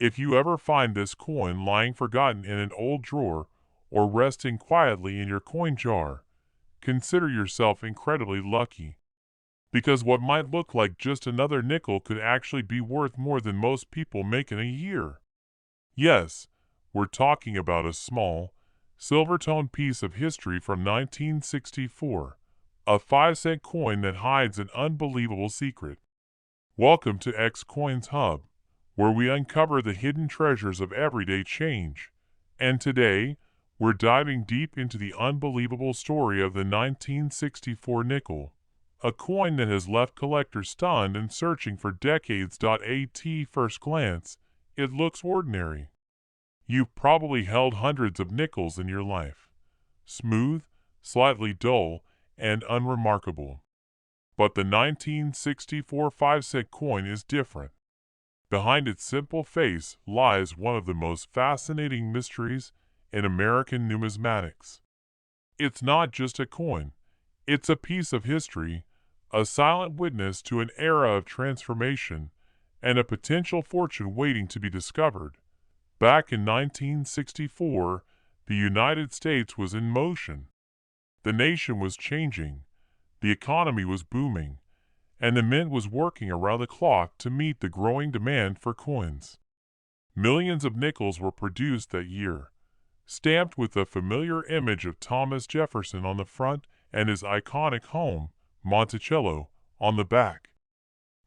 If you ever find this coin lying forgotten in an old drawer or resting quietly in your coin jar, consider yourself incredibly lucky. Because what might look like just another nickel could actually be worth more than most people make in a year. Yes, we're talking about a small, silver-toned piece of history from 1964, a 5-cent coin that hides an unbelievable secret. Welcome to X Coins Hub, where we uncover the hidden treasures of everyday change. And today, we're diving deep into the unbelievable story of the 1964 nickel, a coin that has left collectors stunned and searching for decades. At first glance, it looks ordinary. You've probably held hundreds of nickels in your life. Smooth, slightly dull, and unremarkable. But the 1964 5-cent coin is different. Behind its simple face lies one of the most fascinating mysteries in American numismatics. It's not just a coin. It's a piece of history, a silent witness to an era of transformation, and a potential fortune waiting to be discovered. Back in 1964, the United States was in motion. The nation was changing, the economy was booming, and the mint was working around the clock to meet the growing demand for coins. Millions of nickels were produced that year, stamped with the familiar image of Thomas Jefferson on the front and his iconic home, Monticello, on the back.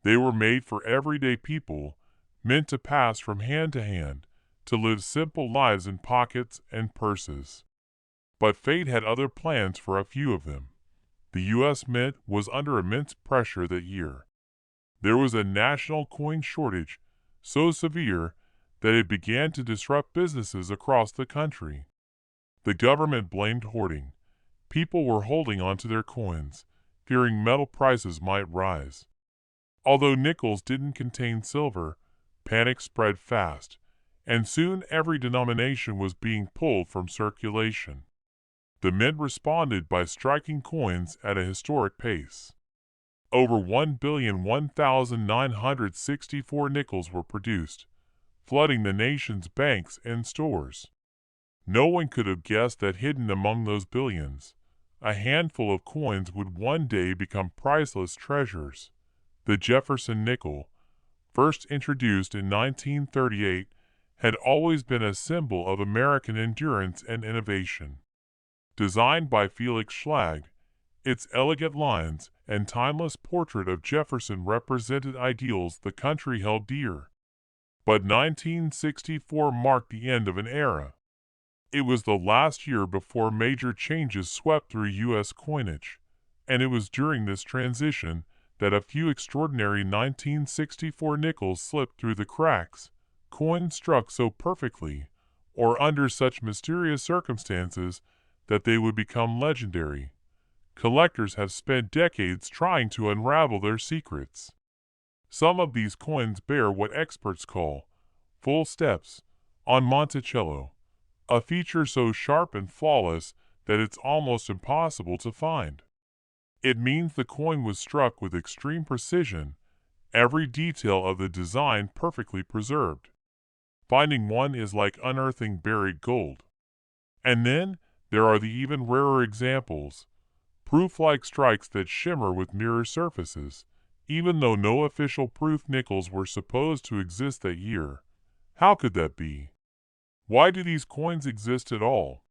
They were made for everyday people, meant to pass from hand to hand, to live simple lives in pockets and purses. But fate had other plans for a few of them. The U.S. Mint was under immense pressure that year. There was a national coin shortage, so severe that it began to disrupt businesses across the country. The government blamed hoarding. People were holding onto their coins, fearing metal prices might rise. Although nickels didn't contain silver, panic spread fast, and soon every denomination was being pulled from circulation. The mint responded by striking coins at a historic pace. Over 1,001,964 nickels were produced, flooding the nation's banks and stores. No one could have guessed that hidden among those billions, a handful of coins would one day become priceless treasures. The Jefferson nickel, first introduced in 1938, had always been a symbol of American endurance and innovation. Designed by Felix Schlag, its elegant lines and timeless portrait of Jefferson represented ideals the country held dear. But 1964 marked the end of an era. It was the last year before major changes swept through U.S. coinage, and it was during this transition that a few extraordinary 1964 nickels slipped through the cracks. Coins struck so perfectly, or under such mysterious circumstances, that they would become legendary. Collectors have spent decades trying to unravel their secrets. Some of these coins bear what experts call full steps on Monticello, a feature so sharp and flawless that it's almost impossible to find. It means the coin was struck with extreme precision, every detail of the design perfectly preserved. Finding one is like unearthing buried gold. And then there are the even rarer examples, proof-like strikes that shimmer with mirror surfaces, even though no official proof nickels were supposed to exist that year. How could that be? Why do these coins exist at all?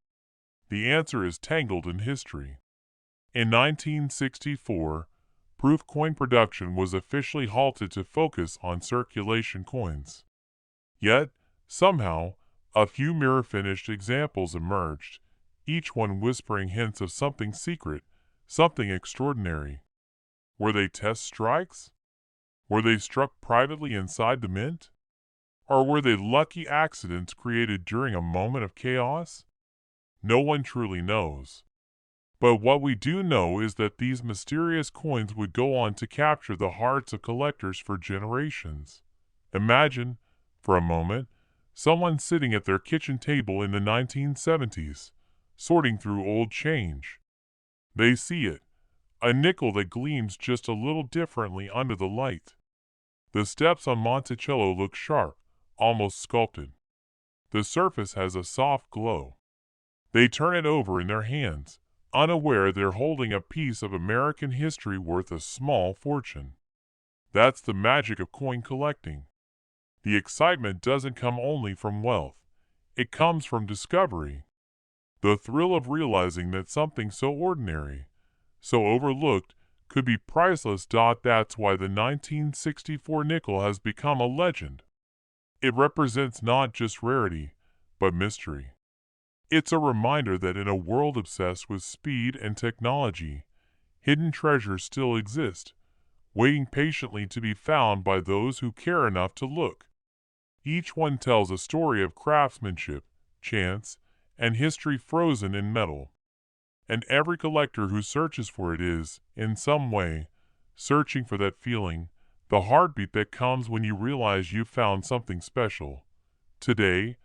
The answer is tangled in history. In 1964, proof coin production was officially halted to focus on circulation coins. Yet, somehow, a few mirror-finished examples emerged, each one whispering hints of something secret, something extraordinary. Were they test strikes? Were they struck privately inside the mint? Or were they lucky accidents created during a moment of chaos? No one truly knows. But what we do know is that these mysterious coins would go on to capture the hearts of collectors for generations. Imagine, for a moment, someone sitting at their kitchen table in the 1970s, sorting through old change. They see it, a nickel that gleams just a little differently under the light. The steps on Monticello look sharp, almost sculpted. The surface has a soft glow. They turn it over in their hands, unaware they're holding a piece of American history worth a small fortune. That's the magic of coin collecting. The excitement doesn't come only from wealth. It comes from discovery. The thrill of realizing that something so ordinary, so overlooked, could be priceless. That's why the 1964 nickel has become a legend. It represents not just rarity, but mystery. It's a reminder that in a world obsessed with speed and technology, hidden treasures still exist, waiting patiently to be found by those who care enough to look. Each one tells a story of craftsmanship, chance, and history frozen in metal. And every collector who searches for it is, in some way, searching for that feeling, the heartbeat that comes when you realize you've found something special. Today,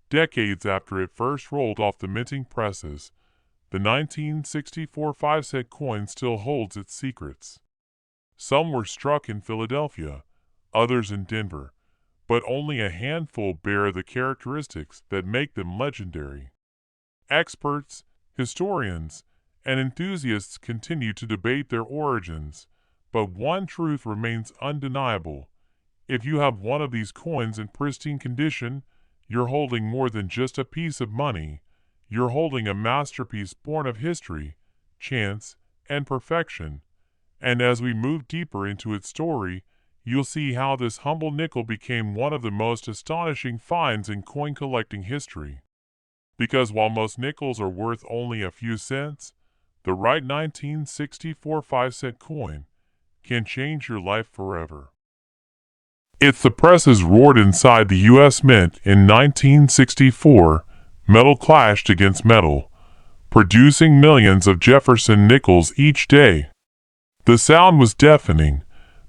decades after it first rolled off the minting presses, the 1964 5-cent coin still holds its secrets. Some were struck in Philadelphia, others in Denver, but only a handful bear the characteristics that make them legendary. Experts, historians, and enthusiasts continue to debate their origins, but one truth remains undeniable. If you have one of these coins in pristine condition, you're holding more than just a piece of money. You're holding a masterpiece born of history, chance, and perfection. And as we move deeper into its story, you'll see how this humble nickel became one of the most astonishing finds in coin collecting history. Because while most nickels are worth only a few cents, the right 1964 5-cent coin can change your life forever. It's the presses roared inside the U.S. Mint in 1964. Metal clashed against metal, producing millions of Jefferson nickels each day. The sound was deafening,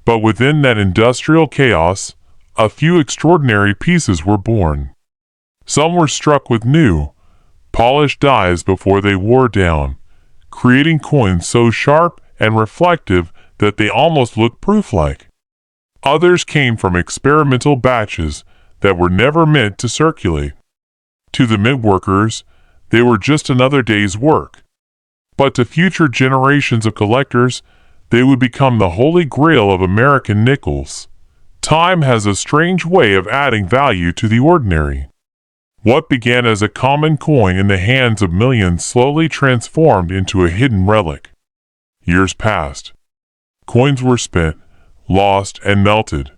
but within that industrial chaos, a few extraordinary pieces were born. Some were struck with new, polished dies before they wore down, creating coins so sharp and reflective that they almost looked proof-like. Others came from experimental batches that were never meant to circulate. To the mint workers, they were just another day's work. But to future generations of collectors, they would become the holy grail of American nickels. Time has a strange way of adding value to the ordinary. What began as a common coin in the hands of millions slowly transformed into a hidden relic. Years passed. Coins were spent, lost, and melted.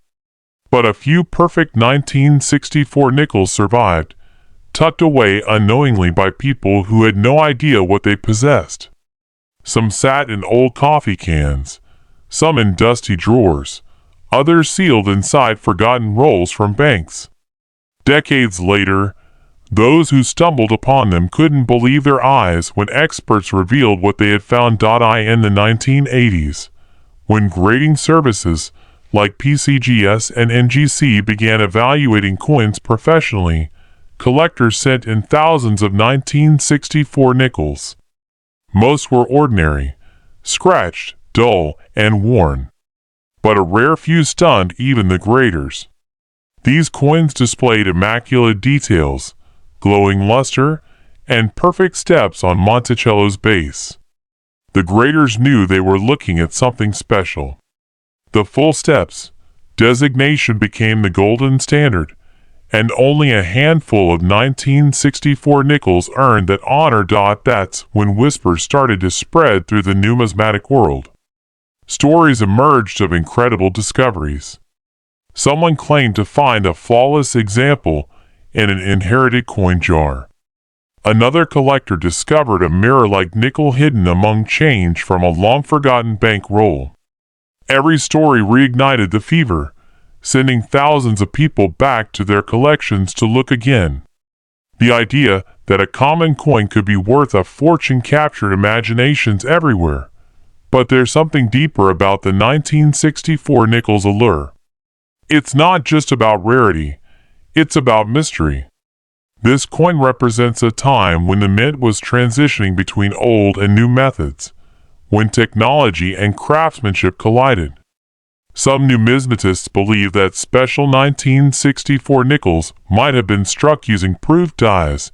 But a few perfect 1964 nickels survived, tucked away unknowingly by people who had no idea what they possessed. Some sat in old coffee cans, some in dusty drawers, others sealed inside forgotten rolls from banks. Decades later, those who stumbled upon them couldn't believe their eyes when experts revealed what they had found. In the 1980s, when grading services like PCGS and NGC began evaluating coins professionally, collectors sent in thousands of 1964 nickels. Most were ordinary, scratched, dull, and worn. But a rare few stunned even the graders. These coins displayed immaculate details, glowing luster, and perfect steps on Monticello's base. The graders knew they were looking at something special. The full steps designation became the golden standard, and only a handful of 1964 nickels earned that honor. That's when whispers started to spread through the numismatic world. Stories emerged of incredible discoveries. Someone claimed to find a flawless example in an inherited coin jar. Another collector discovered a mirror-like nickel hidden among change from a long-forgotten bank roll. Every story reignited the fever, sending thousands of people back to their collections to look again. The idea that a common coin could be worth a fortune captured imaginations everywhere. But there's something deeper about the 1964 nickel's allure. It's not just about rarity, it's about mystery. This coin represents a time when the mint was transitioning between old and new methods, when technology and craftsmanship collided. Some numismatists believe that special 1964 nickels might have been struck using proof dies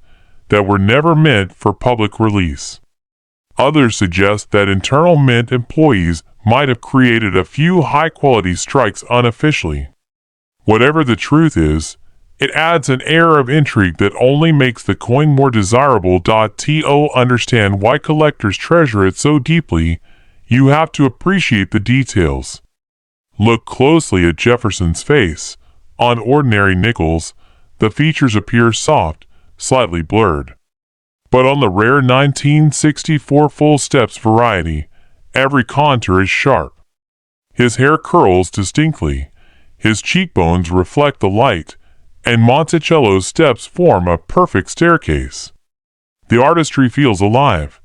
that were never meant for public release. Others suggest that internal mint employees might have created a few high-quality strikes unofficially. Whatever the truth is, it adds an air of intrigue that only makes the coin more desirable. To understand why collectors treasure it so deeply, you have to appreciate the details. Look closely at Jefferson's face. On ordinary nickels, the features appear soft, slightly blurred. But on the rare 1964 full steps variety, every contour is sharp. His hair curls distinctly, his cheekbones reflect the light, and Monticello's steps form a perfect staircase. The artistry feels alive,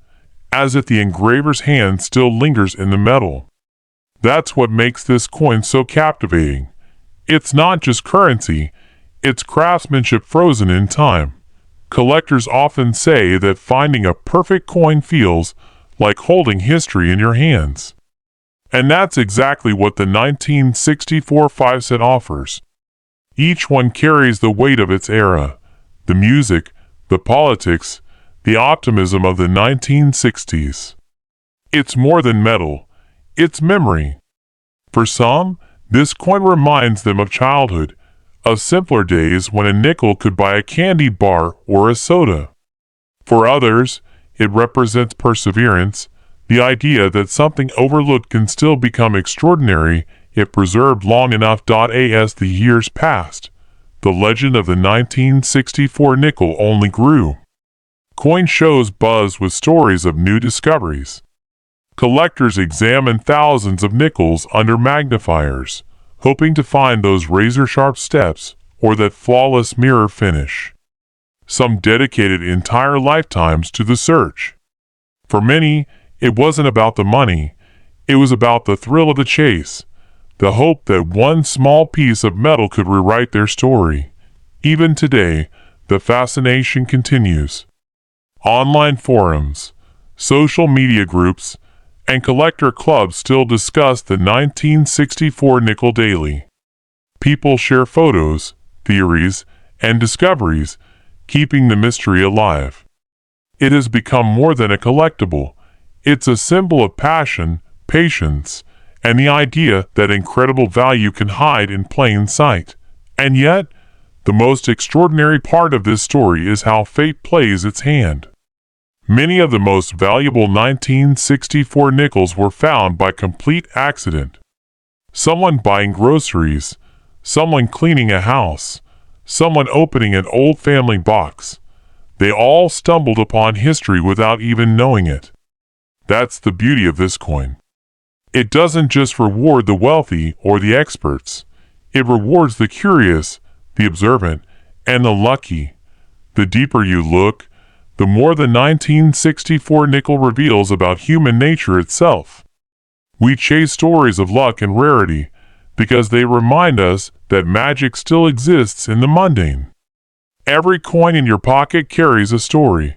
as if the engraver's hand still lingers in the metal. That's what makes this coin so captivating. It's not just currency, it's craftsmanship frozen in time. Collectors often say that finding a perfect coin feels like holding history in your hands. And that's exactly what the 1964 5-cent offers. Each one carries the weight of its era, the music, the politics, the optimism of the 1960s. It's more than metal, it's memory. For some, this coin reminds them of childhood, of simpler days when a nickel could buy a candy bar or a soda. For others, it represents perseverance, the idea that something overlooked can still become extraordinary if preserved long enough. As the years passed, the legend of the 1964 nickel only grew. Coin shows buzzed with stories of new discoveries. Collectors examined thousands of nickels under magnifiers, hoping to find those razor-sharp steps or that flawless mirror finish. Some dedicated entire lifetimes to the search. For many, it wasn't about the money, it was about the thrill of the chase, the hope that one small piece of metal could rewrite their story. Even today, the fascination continues. Online forums, social media groups, and collector clubs still discuss the 1964 nickel daily. People share photos, theories, and discoveries, keeping the mystery alive. It has become more than a collectible. It's a symbol of passion, patience, and the idea that incredible value can hide in plain sight. And yet, the most extraordinary part of this story is how fate plays its hand. Many of the most valuable 1964 nickels were found by complete accident. Someone buying groceries, someone cleaning a house, someone opening an old family box. They all stumbled upon history without even knowing it. That's the beauty of this coin. It doesn't just reward the wealthy or the experts. It rewards the curious, the observant, and the lucky. The deeper you look, the more the 1964 nickel reveals about human nature itself. We chase stories of luck and rarity because they remind us that magic still exists in the mundane. Every coin in your pocket carries a story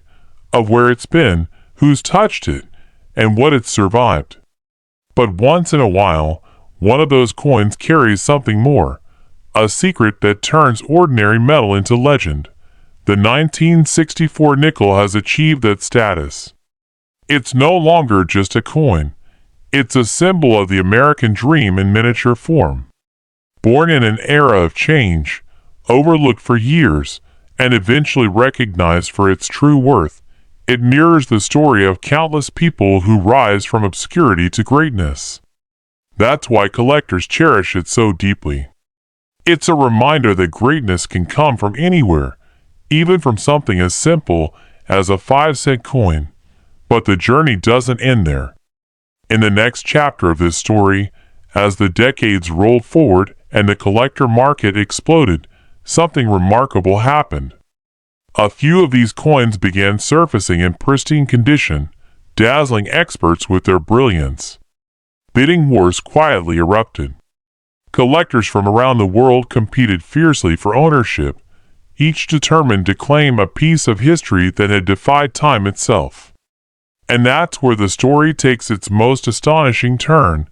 of where it's been, who's touched it, and what it's survived. But once in a while, one of those coins carries something more, a secret that turns ordinary metal into legend. The 1964 nickel has achieved that status. It's no longer just a coin. It's a symbol of the American dream in miniature form. Born in an era of change, overlooked for years, and eventually recognized for its true worth, it mirrors the story of countless people who rise from obscurity to greatness. That's why collectors cherish it so deeply. It's a reminder that greatness can come from anywhere, even from something as simple as a 5-cent coin. But the journey doesn't end there. In the next chapter of this story, as the decades rolled forward and the collector market exploded, something remarkable happened. A few of these coins began surfacing in pristine condition, dazzling experts with their brilliance. Bidding wars quietly erupted. Collectors from around the world competed fiercely for ownership, each determined to claim a piece of history that had defied time itself. And that's where the story takes its most astonishing turn.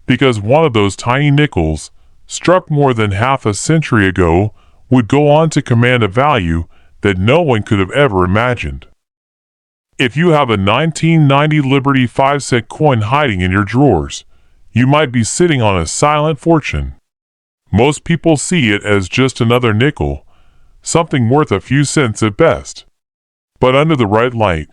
because one of those tiny nickels, struck more than half a century ago, would go on to command a value that no one could have ever imagined. If you have a 1990 Liberty 5-cent coin hiding in your drawers, you might be sitting on a silent fortune. Most people see it as just another nickel, something worth a few cents at best. But under the right light,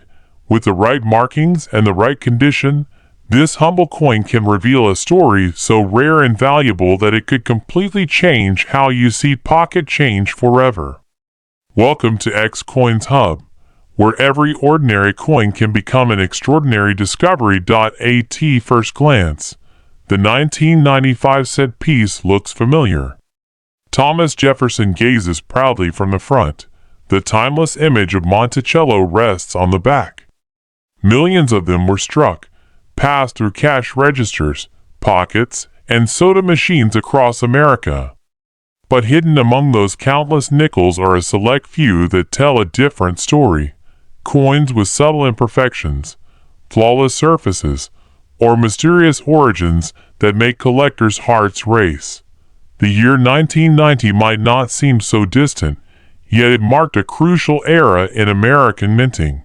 with the right markings and the right condition, this humble coin can reveal a story so rare and valuable that it could completely change how you see pocket change forever. Welcome to X Coins Hub, where every ordinary coin can become an extraordinary discovery. At first glance, the 1995-cent piece looks familiar. Thomas Jefferson gazes proudly from the front. The timeless image of Monticello rests on the back. Millions of them were struck, passed through cash registers, pockets, and soda machines across America. But hidden among those countless nickels are a select few that tell a different story. Coins with subtle imperfections, flawless surfaces, or mysterious origins that make collectors' hearts race. The year 1990 might not seem so distant, yet it marked a crucial era in American minting.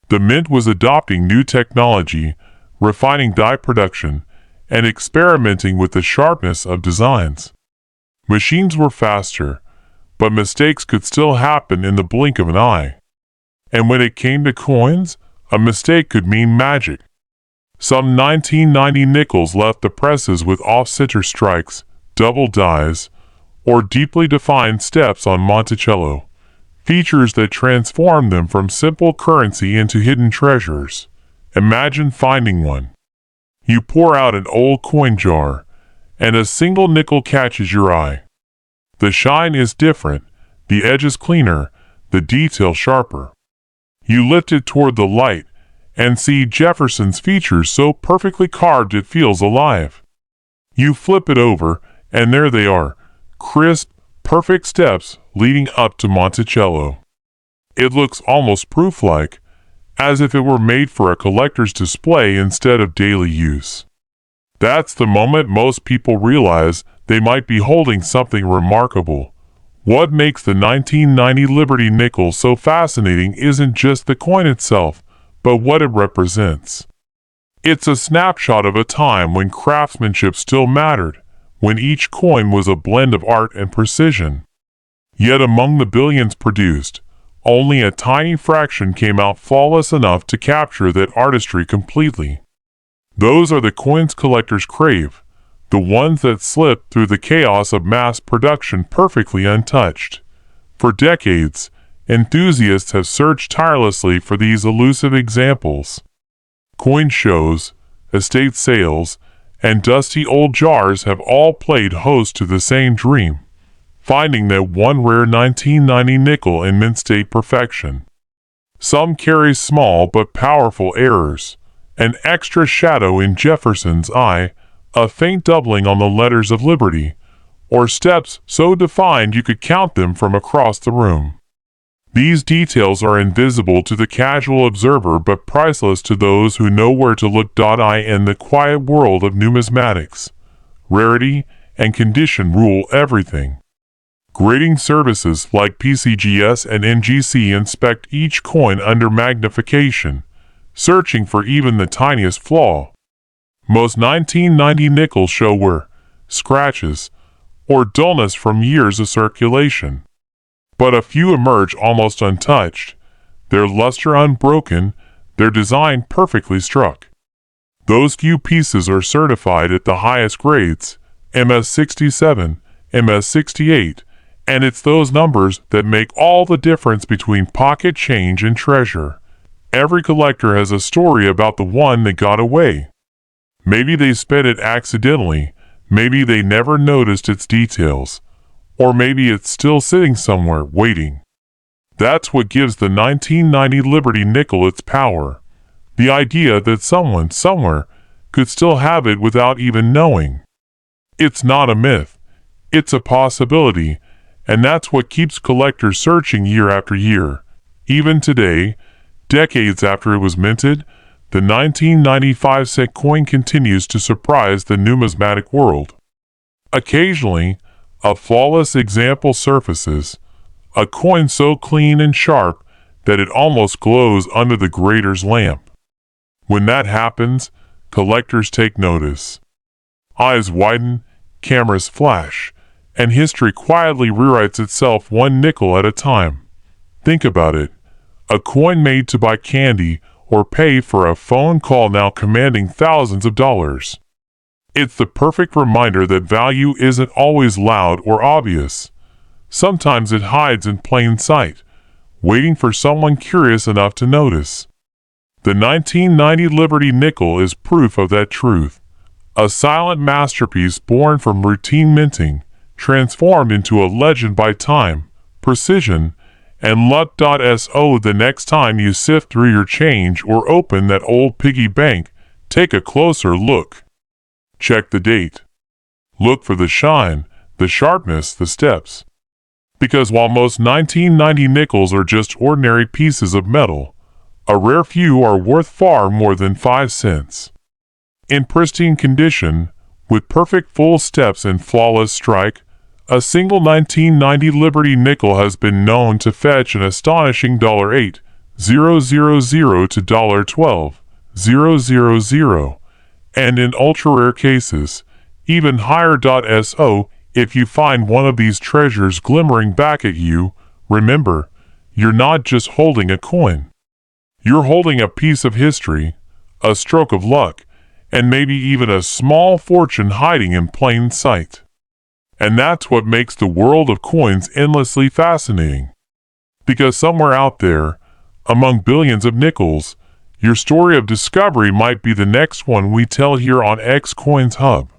The mint was adopting new technology, refining die production, and experimenting with the sharpness of designs. Machines were faster, but mistakes could still happen in the blink of an eye. And when it came to coins, a mistake could mean magic. Some 1990 nickels left the presses with off-center strikes, double dies, or deeply defined steps on Monticello, features that transformed them from simple currency into hidden treasures. Imagine finding one. You pour out an old coin jar, and a single nickel catches your eye. The shine is different, the edges cleaner, the detail sharper. You lift it toward the light and see Jefferson's features so perfectly carved it feels alive. You flip it over, and there they are, crisp, perfect steps leading up to Monticello. It looks almost proof-like, as if it were made for a collector's display instead of daily use. That's the moment most people realize they might be holding something remarkable. What makes the 1990 Liberty nickel so fascinating isn't just the coin itself, but what it represents. It's a snapshot of a time when craftsmanship still mattered, when each coin was a blend of art and precision. Yet among the billions produced, only a tiny fraction came out flawless enough to capture that artistry completely. Those are the coins collectors crave, the ones that slip through the chaos of mass production perfectly untouched. For decades, enthusiasts have searched tirelessly for these elusive examples. Coin shows, estate sales, and dusty old jars have all played host to the same dream, finding that one rare 1990 nickel in mint state perfection. Some carry small but powerful errors, an extra shadow in Jefferson's eye, a faint doubling on the letters of Liberty, or steps so defined you could count them from across the room. These details are invisible to the casual observer but priceless to those who know where to look. In the quiet world of numismatics, rarity and condition rule everything. Grading services like PCGS and NGC inspect each coin under magnification, searching for even the tiniest flaw. Most 1990 nickels show wear, scratches, or dullness from years of circulation. But a few emerge almost untouched, their luster unbroken, their design perfectly struck. Those few pieces are certified at the highest grades, MS67, MS68, and it's those numbers that make all the difference between pocket change and treasure. Every collector has a story about the one that got away. Maybe they spent it accidentally, maybe they never noticed its details, or maybe it's still sitting somewhere, waiting. That's what gives the 1990 Liberty nickel its power. The idea that someone, somewhere, could still have it without even knowing. It's not a myth. It's a possibility, and that's what keeps collectors searching year after year. Even today, decades after it was minted, The 1995 cent coin continues to surprise the numismatic world. Occasionally, a flawless example surfaces, a coin so clean and sharp that it almost glows under the grader's lamp. When that happens, collectors take notice. Eyes widen, cameras flash, and history quietly rewrites itself one nickel at a time. Think about it. A coin made to buy candy or pay for a phone call now commanding thousands of dollars. It's the perfect reminder that value isn't always loud or obvious. Sometimes it hides in plain sight, waiting for someone curious enough to notice. The 1990 Liberty nickel is proof of that truth. A silent masterpiece born from routine minting, transformed into a legend by time, precision, and luck. So the next time you sift through your change or open that old piggy bank, take a closer look. Check the date. Look for the shine, the sharpness, the steps. Because while most 1990 nickels are just ordinary pieces of metal, a rare few are worth far more than 5 cents. In pristine condition, with perfect full steps and flawless strike, a single 1990 Liberty nickel has been known to fetch an astonishing $8,000 to $12,000, and in ultra-rare cases, even higher. So, if you find one of these treasures glimmering back at you, remember, you're not just holding a coin. You're holding a piece of history, a stroke of luck, and maybe even a small fortune hiding in plain sight. And that's what makes the world of coins endlessly fascinating. Because somewhere out there, among billions of nickels, your story of discovery might be the next one we tell here on X Coins Hub.